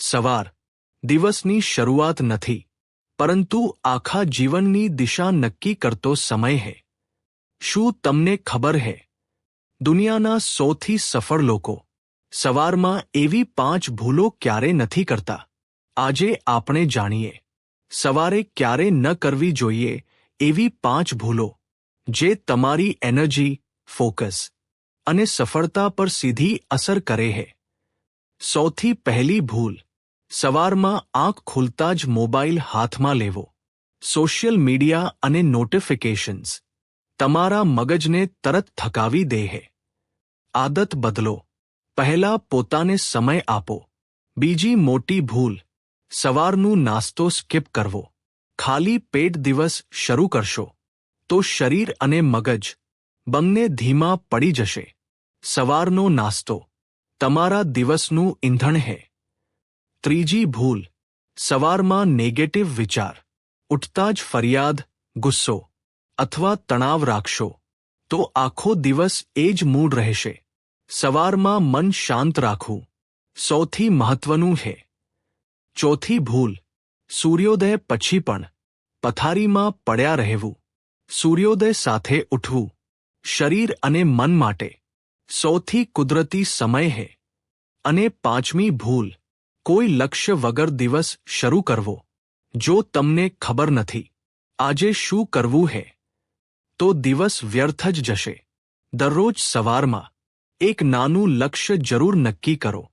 સવાર દિવસની શરૂઆત નથી, પરંતુ આખા જીવનની દિશા નક્કી કરતો સમય है। શું તમને ખબર है? દુનિયાના સૌથી સફળ લોકો સવારમાં એવી 5 ભૂલો ક્યારે નથી કરતા। આજે આપણે જાણીએ સવારે ક્યારે ન કરવી જોઈએ એવી 5 ભૂલો જે તમારી એનર્જી, ફોકસ અને સફળતા પર સીધી અસર કરે છે। સૌથી પહેલી ભૂલ, સવારમાં આંખ ખુલતા જ મોબાઈલ હાથમાં લેવો। સોશિયલ મીડિયા અને નોટિફિકેશન્સ તમારા મગજને તરત થકાવી દે છે। આદત બદલો, પહેલા પોતાને સમય આપો। બીજી મોટી ભૂલ, સવારનું નાસ્તો સ્કીપ કરવો। ખાલી પેટ દિવસ શરૂ કરશો તો શરીર અને મગજ બંને ધીમા પડી જશે। સવારનો નાસ્તો તમારા દિવસનું ઈંધણ છે। ત્રીજી ભૂલ, સવારમાં નેગેટિવ વિચાર। ઉઠતા જ ફરિયાદ, ગુસ્સો અથવા તણાવ રાખશો તો આખો દિવસ એ જ મૂડ રહેશે। સવારમાં મન શાંત રાખવું સૌથી મહત્વનું છે। ચોથી ભૂલ, સૂર્યોદય પછી પણ પથારીમાં પડ્યા રહેવું। સૂર્યોદય સાથે ઉઠવું શરીર અને મન માટે સૌથી કુદરતી સમય છે। અને પાંચમી ભૂલ, કોઈ લક્ષ્ય વગર દિવસ શરૂ કરવો। જો તમને ખબર નથી આજે શું કરવું છે તો દિવસ વ્યર્થ જ જશે। દરરોજ સવારમાં એક નાનું લક્ષ્ય જરૂર નક્કી કરો।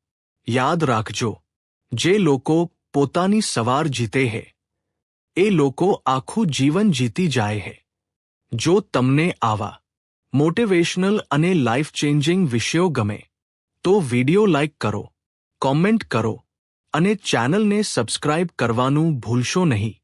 યાદ રાખજો, જે લોકો પોતાની સવાર જીતે છે એ લોકો આખું જીવન જીતી જાય છે। જો તમને આવા મોટિવેશનલ અને લાઈફ ચેન્જિંગ વિષયો ગમે તો વિડિયો લાઈક કરો, કોમેન્ટ કરો અને ચેનલને સબસ્ક્રાઇબ કરવાનું ભૂલશો નહીં।